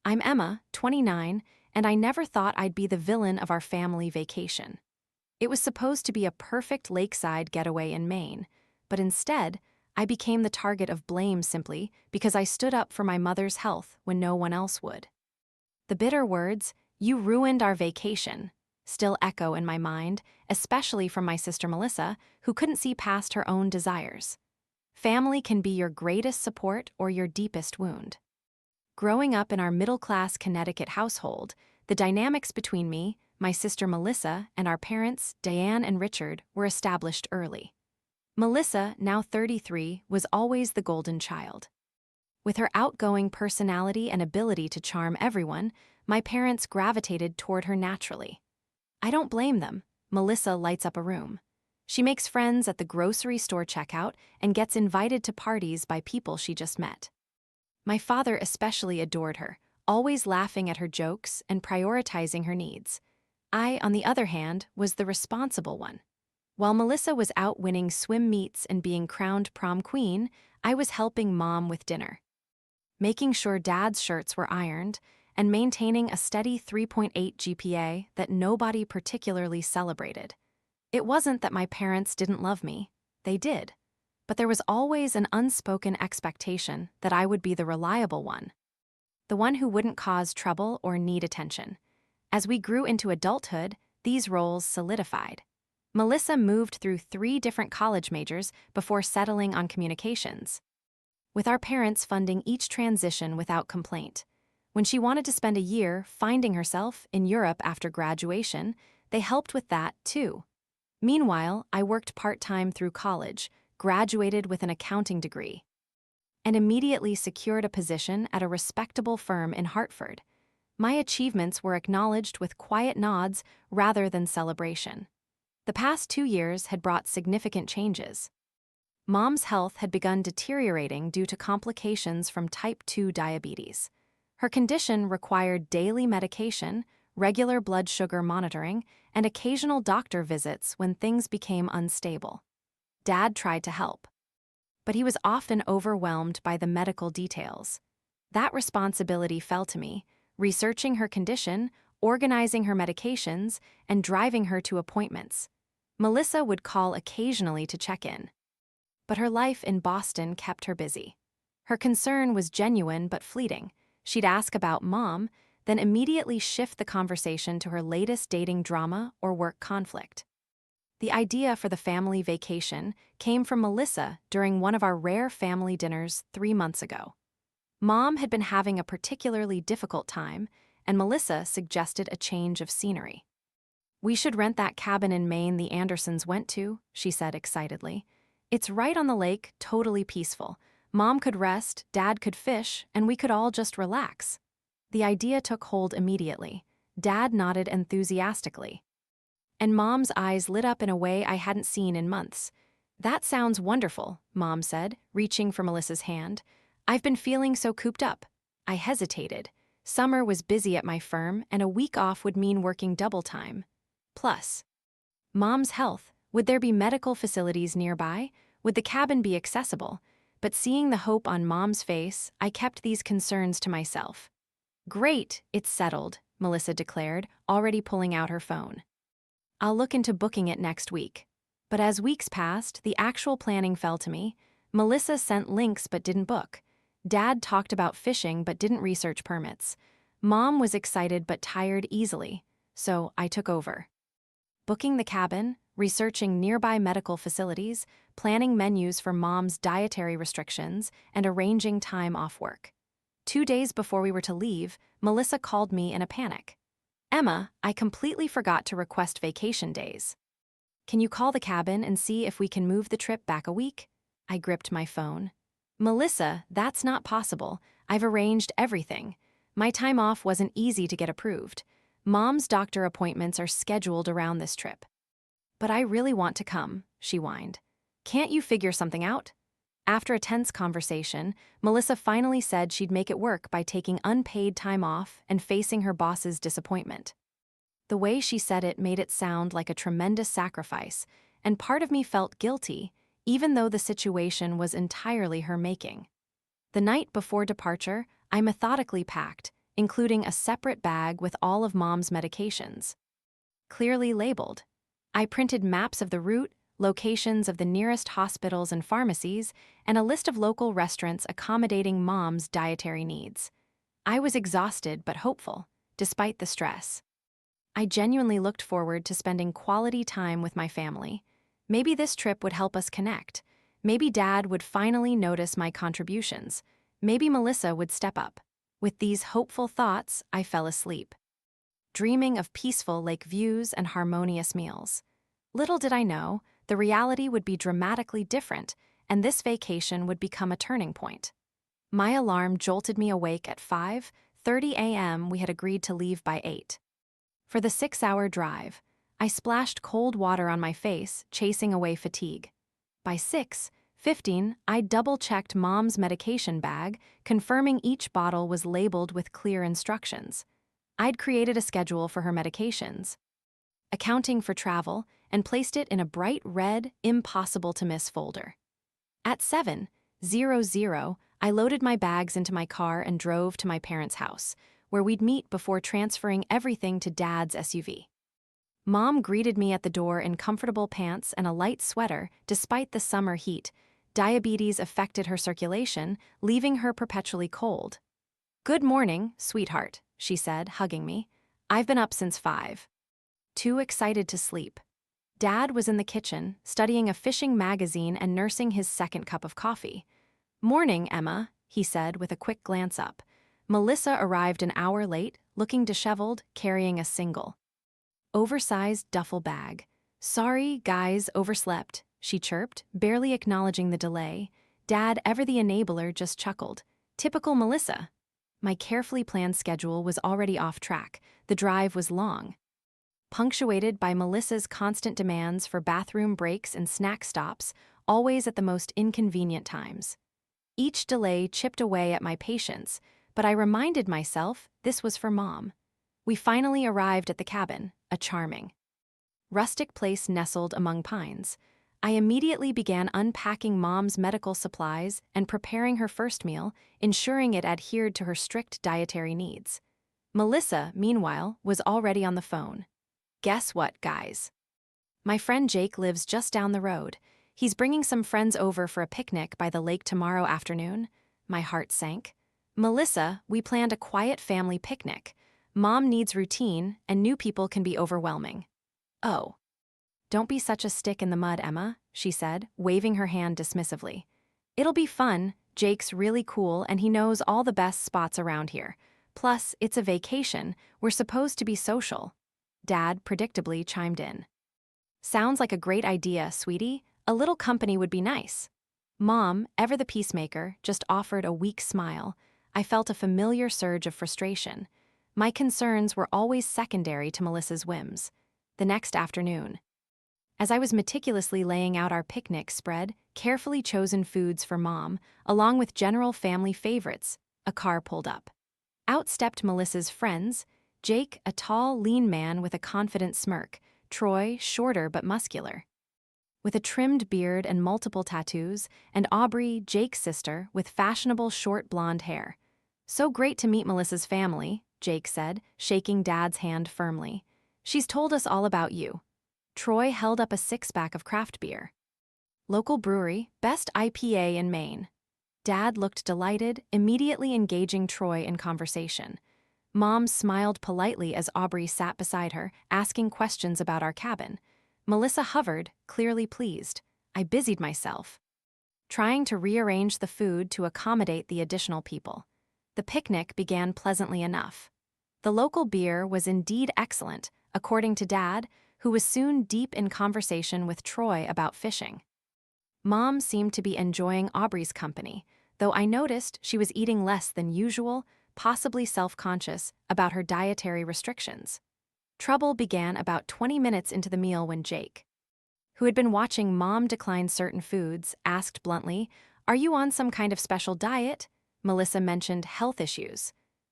I'm Emma, 29, and I never thought I'd be the villain of our family vacation. It was supposed to be a perfect lakeside getaway in Maine, but instead, I became the target of blame simply because I stood up for my mother's health when no one else would. The bitter words, "You ruined our vacation," still echo in my mind, especially from my sister Melissa, who couldn't see past her own desires. Family can be your greatest support or your deepest wound. Growing up in our middle-class Connecticut household, the dynamics between me, my sister Melissa, and our parents, Diane and Richard, were established early. Melissa, now 33, was always the golden child. With her outgoing personality and ability to charm everyone, my parents gravitated toward her naturally. I don't blame them. Melissa lights up a room. She makes friends at the grocery store checkout and gets invited to parties by people she just met. My father especially adored her, always laughing at her jokes and prioritizing her needs. I, on the other hand, was the responsible one. While Melissa was out winning swim meets and being crowned prom queen, I was helping Mom with dinner, making sure Dad's shirts were ironed, and maintaining a steady 3.8 GPA that nobody particularly celebrated. It wasn't that my parents didn't love me. They did. But there was always an unspoken expectation that I would be the reliable one, the one who wouldn't cause trouble or need attention. As we grew into adulthood, these roles solidified. Melissa moved through 3 different college majors before settling on communications, with our parents funding each transition without complaint. When she wanted to spend a year finding herself in Europe after graduation, they helped with that too. Meanwhile, I worked part-time through college, graduated with an accounting degree, and immediately secured a position at a respectable firm in Hartford. My achievements were acknowledged with quiet nods rather than celebration. The past 2 years had brought significant changes. Mom's health had begun deteriorating due to complications from type 2 diabetes. Her condition required daily medication, regular blood sugar monitoring, and occasional doctor visits when things became unstable. Dad tried to help, but he was often overwhelmed by the medical details. That responsibility fell to me, researching her condition, organizing her medications, and driving her to appointments. Melissa would call occasionally to check in, but her life in Boston kept her busy. Her concern was genuine but fleeting. She'd ask about Mom, then immediately shift the conversation to her latest dating drama or work conflict. The idea for the family vacation came from Melissa during one of our rare family dinners 3 months ago. Mom had been having a particularly difficult time, and Melissa suggested a change of scenery. "We should rent that cabin in Maine the Andersons went to," she said excitedly. "It's right on the lake, totally peaceful. Mom could rest, Dad could fish, and we could all just relax." The idea took hold immediately. Dad nodded enthusiastically, and Mom's eyes lit up in a way I hadn't seen in months. "That sounds wonderful," Mom said, reaching for Melissa's hand. "I've been feeling so cooped up." I hesitated. Summer was busy at my firm, and a week off would mean working double time. Plus, Mom's health. Would there be medical facilities nearby? Would the cabin be accessible? But seeing the hope on Mom's face, I kept these concerns to myself. "Great, it's settled," Melissa declared, already pulling out her phone. "I'll look into booking it next week." But as weeks passed, the actual planning fell to me. Melissa sent links but didn't book. Dad talked about fishing but didn't research permits. Mom was excited but tired easily, so I took over, booking the cabin, researching nearby medical facilities, planning menus for Mom's dietary restrictions, and arranging time off work. 2 days before we were to leave, Melissa called me in a panic. "Emma, I completely forgot to request vacation days. Can you call the cabin and see if we can move the trip back a week?" I gripped my phone. "Melissa, that's not possible. I've arranged everything. My time off wasn't easy to get approved. Mom's doctor appointments are scheduled around this trip." "But I really want to come," she whined. "Can't you figure something out?" After a tense conversation, Melissa finally said she'd make it work by taking unpaid time off and facing her boss's disappointment. The way she said it made it sound like a tremendous sacrifice, and part of me felt guilty, even though the situation was entirely her making. The night before departure, I methodically packed, including a separate bag with all of Mom's medications. Clearly labeled. I printed maps of the route, locations of the nearest hospitals and pharmacies, and a list of local restaurants accommodating Mom's dietary needs. I was exhausted but hopeful, despite the stress. I genuinely looked forward to spending quality time with my family. Maybe this trip would help us connect. Maybe Dad would finally notice my contributions. Maybe Melissa would step up. With these hopeful thoughts, I fell asleep, dreaming of peaceful lake views and harmonious meals. Little did I know, the reality would be dramatically different, and this vacation would become a turning point. My alarm jolted me awake at 5:30 a.m. We had agreed to leave by 8. For the 6-hour drive, I splashed cold water on my face, chasing away fatigue. By 6:15, I double-checked Mom's medication bag, confirming each bottle was labeled with clear instructions. I'd created a schedule for her medications, accounting for travel, and placed it in a bright red, impossible-to-miss folder. At 7:00, I loaded my bags into my car and drove to my parents' house, where we'd meet before transferring everything to Dad's SUV. Mom greeted me at the door in comfortable pants and a light sweater despite the summer heat. Diabetes affected her circulation, leaving her perpetually cold. "Good morning, sweetheart," she said, hugging me. "I've been up since 5. Too excited to sleep." Dad was in the kitchen, studying a fishing magazine and nursing his second cup of coffee. "Morning, Emma," he said with a quick glance up. Melissa arrived an hour late, looking disheveled, carrying a single, oversized duffel bag. "Sorry, guys, overslept," she chirped, barely acknowledging the delay. Dad, ever the enabler, just chuckled. Typical Melissa. My carefully planned schedule was already off track. The drive was long, punctuated by Melissa's constant demands for bathroom breaks and snack stops, always at the most inconvenient times. Each delay chipped away at my patience, but I reminded myself this was for Mom. We finally arrived at the cabin, a charming, rustic place nestled among pines. I immediately began unpacking Mom's medical supplies and preparing her first meal, ensuring it adhered to her strict dietary needs. Melissa, meanwhile, was already on the phone. "Guess what, guys? My friend Jake lives just down the road. He's bringing some friends over for a picnic by the lake tomorrow afternoon." My heart sank. "Melissa, we planned a quiet family picnic. Mom needs routine, and new people can be overwhelming." "Oh. Don't be such a stick in the mud, Emma," she said, waving her hand dismissively. "It'll be fun. Jake's really cool, and he knows all the best spots around here. Plus, it's a vacation. We're supposed to be social." Dad predictably chimed in. "Sounds like a great idea, sweetie. A little company would be nice." Mom, ever the peacemaker, just offered a weak smile. I felt a familiar surge of frustration. My concerns were always secondary to Melissa's whims. The next afternoon, as I was meticulously laying out our picnic spread, carefully chosen foods for Mom, along with general family favorites, a car pulled up. Out stepped Melissa's friends: Jake, a tall, lean man with a confident smirk; Troy, shorter but muscular, with a trimmed beard and multiple tattoos; and Aubrey, Jake's sister, with fashionable short blonde hair. "So great to meet Melissa's family," Jake said, shaking Dad's hand firmly. "She's told us all about you." Troy held up a six-pack of craft beer. "Local brewery, best IPA in Maine." Dad looked delighted, immediately engaging Troy in conversation. Mom smiled politely as Aubrey sat beside her, asking questions about our cabin. Melissa hovered, clearly pleased. I busied myself, trying to rearrange the food to accommodate the additional people. The picnic began pleasantly enough. The local beer was indeed excellent, according to Dad, who was soon deep in conversation with Troy about fishing. Mom seemed to be enjoying Aubrey's company, though I noticed she was eating less than usual, possibly self-conscious about her dietary restrictions. Trouble began about 20 minutes into the meal when Jake, who had been watching Mom decline certain foods, asked bluntly, "Are you on some kind of special diet?" Melissa mentioned health issues.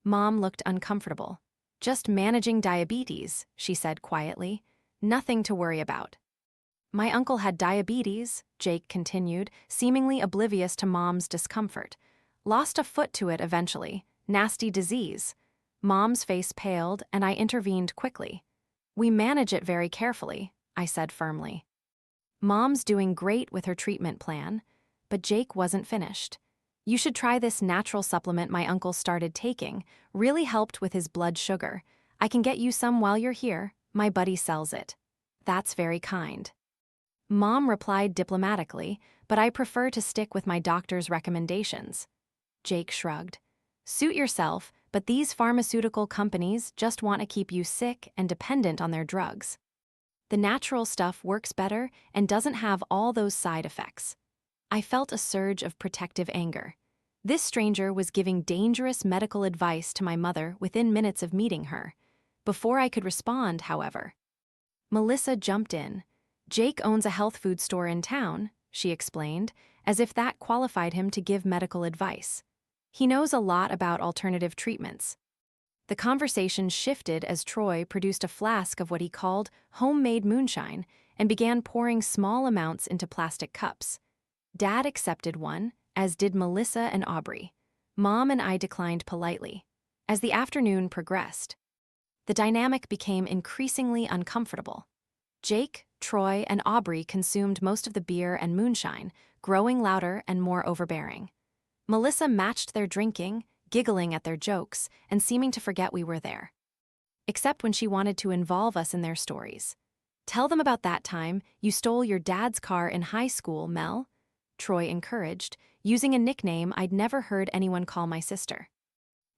Mom looked uncomfortable. "Just managing diabetes," she said quietly. "Nothing to worry about." "My uncle had diabetes," Jake continued, seemingly oblivious to Mom's discomfort. "Lost a foot to it eventually. Nasty disease." Mom's face paled, and I intervened quickly. "We manage it very carefully," I said firmly. "Mom's doing great with her treatment plan," but Jake wasn't finished. "You should try this natural supplement my uncle started taking. Really helped with his blood sugar. I can get you some while you're here. My buddy sells it." "That's very kind." Mom replied diplomatically, but I prefer to stick with my doctor's recommendations. Jake shrugged. "Suit yourself, but these pharmaceutical companies just want to keep you sick and dependent on their drugs. The natural stuff works better and doesn't have all those side effects." I felt a surge of protective anger. This stranger was giving dangerous medical advice to my mother within minutes of meeting her. Before I could respond, however, Melissa jumped in. "Jake owns a health food store in town," she explained, as if that qualified him to give medical advice. "He knows a lot about alternative treatments." The conversation shifted as Troy produced a flask of what he called homemade moonshine and began pouring small amounts into plastic cups. Dad accepted one, as did Melissa and Aubrey. Mom and I declined politely. As the afternoon progressed, the dynamic became increasingly uncomfortable. Jake, Troy, and Aubrey consumed most of the beer and moonshine, growing louder and more overbearing. Melissa matched their drinking, giggling at their jokes, and seeming to forget we were there. Except when she wanted to involve us in their stories. "Tell them about that time you stole your dad's car in high school, Mel," Troy encouraged, using a nickname I'd never heard anyone call my sister.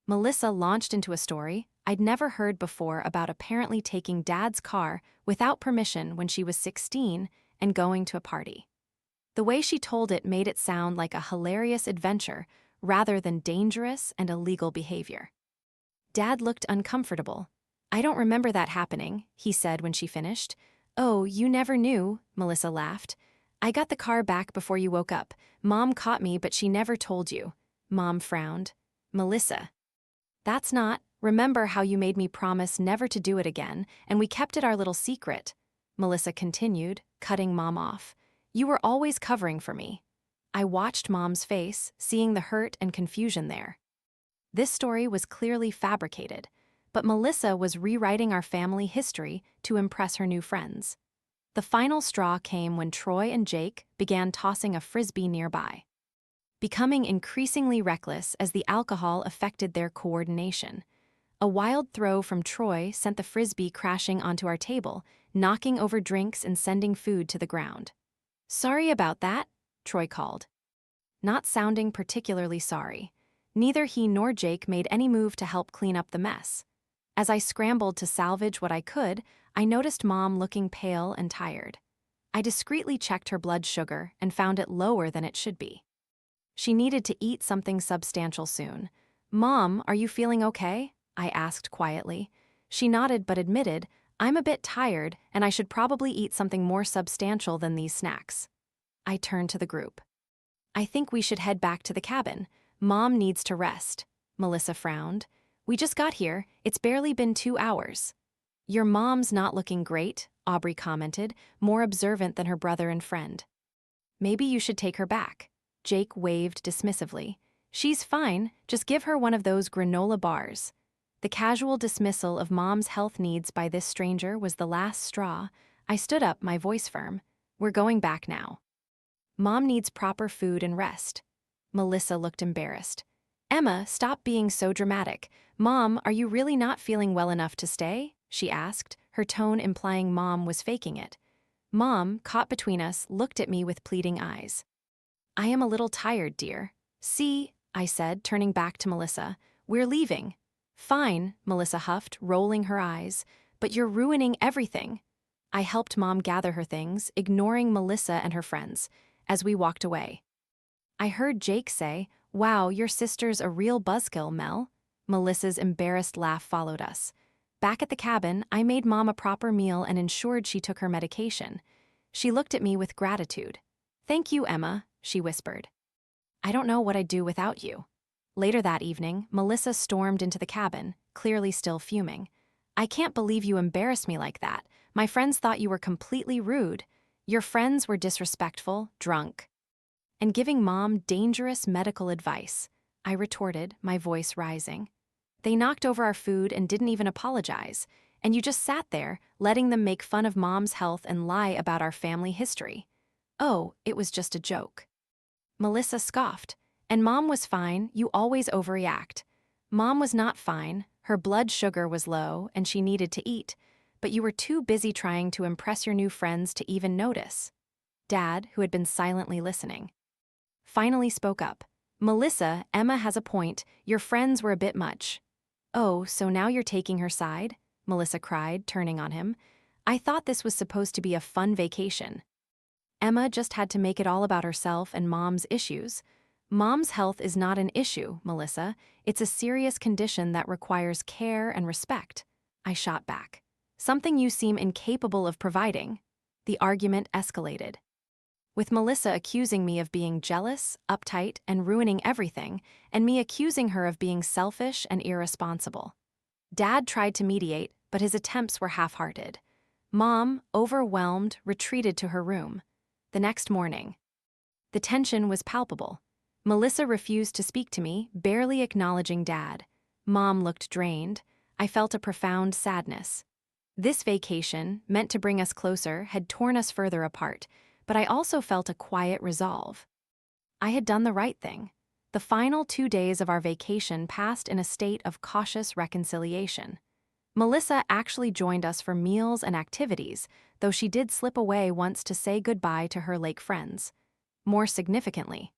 Melissa launched into a story I'd never heard before about apparently taking Dad's car without permission when she was 16 and going to a party. The way she told it made it sound like a hilarious adventure rather than dangerous and illegal behavior. Dad looked uncomfortable. "I don't remember that happening," he said when she finished. "Oh, you never knew," Melissa laughed. "I got the car back before you woke up. Mom caught me, but she never told you." Mom frowned. "Melissa, that's not, remember how you made me promise never to do it again, and we kept it our little secret," Melissa continued, cutting Mom off. "You were always covering for me." I watched Mom's face, seeing the hurt and confusion there. This story was clearly fabricated, but Melissa was rewriting our family history to impress her new friends. The final straw came when Troy and Jake began tossing a frisbee nearby, becoming increasingly reckless as the alcohol affected their coordination. A wild throw from Troy sent the frisbee crashing onto our table, knocking over drinks and sending food to the ground. "Sorry about that," Troy called, not sounding particularly sorry. Neither he nor Jake made any move to help clean up the mess. As I scrambled to salvage what I could, I noticed Mom looking pale and tired. I discreetly checked her blood sugar and found it lower than it should be. She needed to eat something substantial soon. "Mom, are you feeling okay?" I asked quietly. She nodded but admitted, "I'm a bit tired and I should probably eat something more substantial than these snacks." I turned to the group. "I think we should head back to the cabin. Mom needs to rest." Melissa frowned. "We just got here. It's barely been 2 hours." "Your mom's not looking great," Aubrey commented, more observant than her brother and friend. "Maybe you should take her back." Jake waved dismissively. "She's fine, just give her one of those granola bars." The casual dismissal of Mom's health needs by this stranger was the last straw. I stood up, my voice firm. "We're going back now. Mom needs proper food and rest." Melissa looked embarrassed. "Emma, stop being so dramatic. Mom, are you really not feeling well enough to stay?" she asked, her tone implying Mom was faking it. Mom, caught between us, looked at me with pleading eyes. "I am a little tired, dear." "See," I said, turning back to Melissa, "we're leaving." "Fine," Melissa huffed, rolling her eyes, "but you're ruining everything." I helped Mom gather her things, ignoring Melissa and her friends, as we walked away. I heard Jake say, "Wow, your sister's a real buzzkill, Mel." Melissa's embarrassed laugh followed us. Back at the cabin, I made Mom a proper meal and ensured she took her medication. She looked at me with gratitude. "Thank you, Emma," she whispered. "I don't know what I'd do without you." Later that evening, Melissa stormed into the cabin, clearly still fuming. "I can't believe you embarrassed me like that. My friends thought you were completely rude. Your friends were disrespectful, drunk, and giving Mom dangerous medical advice," I retorted, my voice rising. They knocked over our food and didn't even apologize, and you just sat there, letting them make fun of Mom's health and lie about our family history. Oh, it was just a joke. Melissa scoffed. And Mom was fine, you always overreact. Mom was not fine, her blood sugar was low and she needed to eat, but you were too busy trying to impress your new friends to even notice. Dad, who had been silently listening, finally spoke up. Melissa, Emma has a point, your friends were a bit much. Oh, so now you're taking her side? Melissa cried, turning on him. I thought this was supposed to be a fun vacation. Emma just had to make it all about herself and Mom's issues. Mom's health is not an issue, Melissa. It's a serious condition that requires care and respect. I shot back. Something you seem incapable of providing. The argument escalated, with Melissa accusing me of being jealous, uptight, and ruining everything, and me accusing her of being selfish and irresponsible. Dad tried to mediate, but his attempts were half-hearted. Mom, overwhelmed, retreated to her room. The next morning, the tension was palpable. Melissa refused to speak to me, barely acknowledging Dad. Mom looked drained. I felt a profound sadness. This vacation, meant to bring us closer, had torn us further apart, but I also felt a quiet resolve. I had done the right thing. The final 2 days of our vacation passed in a state of cautious reconciliation. Melissa actually joined us for meals and activities, though she did slip away once to say goodbye to her lake friends. More significantly,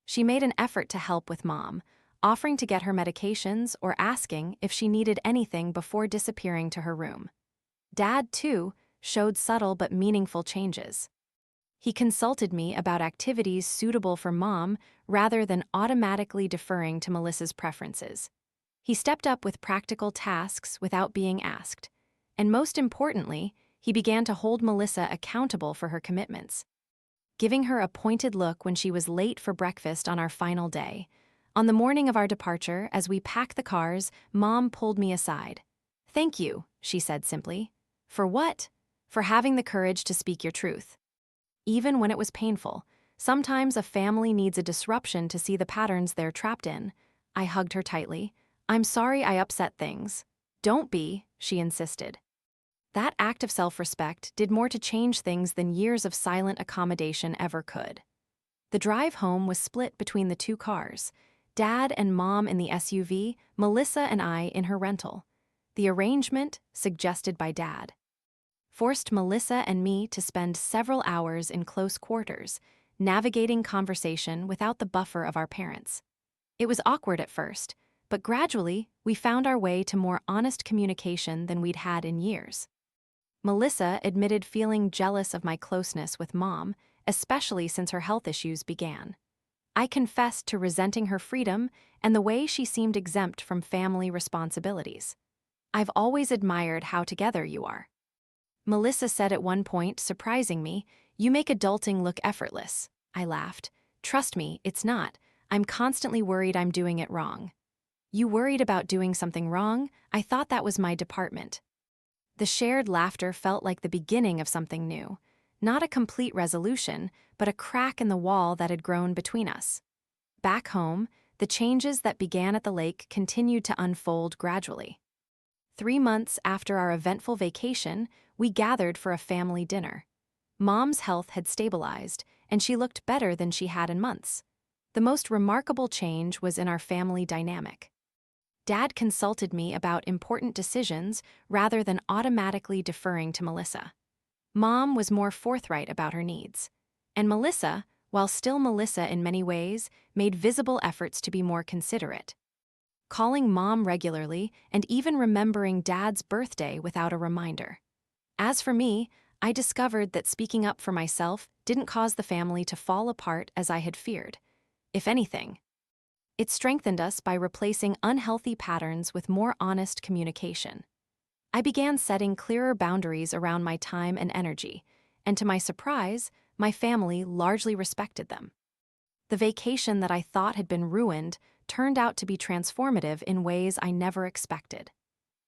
she made an effort to help with Mom, offering to get her medications or asking if she needed anything before disappearing to her room. Dad, too, showed subtle but meaningful changes. He consulted me about activities suitable for Mom rather than automatically deferring to Melissa's preferences. He stepped up with practical tasks without being asked. And most importantly, he began to hold Melissa accountable for her commitments, giving her a pointed look when she was late for breakfast on our final day. On the morning of our departure, as we packed the cars, Mom pulled me aside. "Thank you," she said simply. "For what?" "For having the courage to speak your truth. Even when it was painful, sometimes a family needs a disruption to see the patterns they're trapped in." I hugged her tightly. "I'm sorry I upset things." "Don't be," she insisted. That act of self-respect did more to change things than years of silent accommodation ever could. The drive home was split between the 2 cars, Dad and Mom in the SUV, Melissa and I in her rental. The arrangement, suggested by Dad, forced Melissa and me to spend several hours in close quarters, navigating conversation without the buffer of our parents. It was awkward at first, but gradually we found our way to more honest communication than we'd had in years. Melissa admitted feeling jealous of my closeness with Mom, especially since her health issues began. I confessed to resenting her freedom and the way she seemed exempt from family responsibilities. "I've always admired how together you are," Melissa said at one point, surprising me. "You make adulting look effortless." I laughed. "Trust me, it's not. I'm constantly worried I'm doing it wrong." "You worried about doing something wrong? I thought that was my department." The shared laughter felt like the beginning of something new. Not a complete resolution, but a crack in the wall that had grown between us. Back home, the changes that began at the lake continued to unfold gradually. 3 months after our eventful vacation, we gathered for a family dinner. Mom's health had stabilized, and she looked better than she had in months. The most remarkable change was in our family dynamic. Dad consulted me about important decisions rather than automatically deferring to Melissa. Mom was more forthright about her needs. And Melissa, while still Melissa in many ways, made visible efforts to be more considerate, calling Mom regularly and even remembering Dad's birthday without a reminder. As for me, I discovered that speaking up for myself didn't cause the family to fall apart as I had feared. If anything, it strengthened us by replacing unhealthy patterns with more honest communication. I began setting clearer boundaries around my time and energy, and to my surprise, my family largely respected them. The vacation that I thought had been ruined turned out to be transformative in ways I never expected.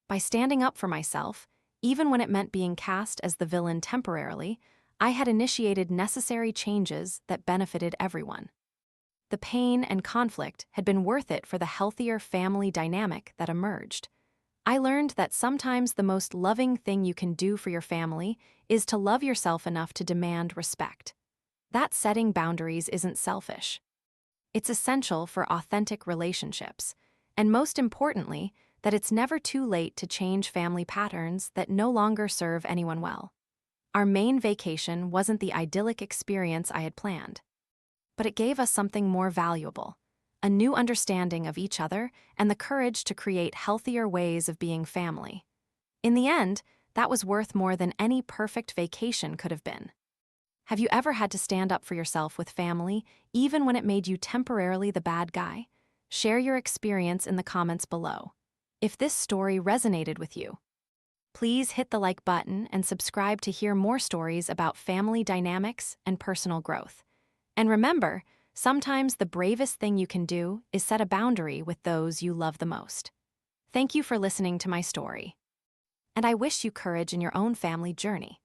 By standing up for myself, even when it meant being cast as the villain temporarily, I had initiated necessary changes that benefited everyone. The pain and conflict had been worth it for the healthier family dynamic that emerged. I learned that sometimes the most loving thing you can do for your family is to love yourself enough to demand respect. That setting boundaries isn't selfish. It's essential for authentic relationships, and most importantly, that it's never too late to change family patterns that no longer serve anyone well. Our Maine vacation wasn't the idyllic experience I had planned, but it gave us something more valuable: a new understanding of each other and the courage to create healthier ways of being family. In the end, that was worth more than any perfect vacation could have been. Have you ever had to stand up for yourself with family, even when it made you temporarily the bad guy? Share your experience in the comments below. If this story resonated with you, please hit the like button and subscribe to hear more stories about family dynamics and personal growth. And remember, sometimes the bravest thing you can do is set a boundary with those you love the most. Thank you for listening to my story, and I wish you courage in your own family journey.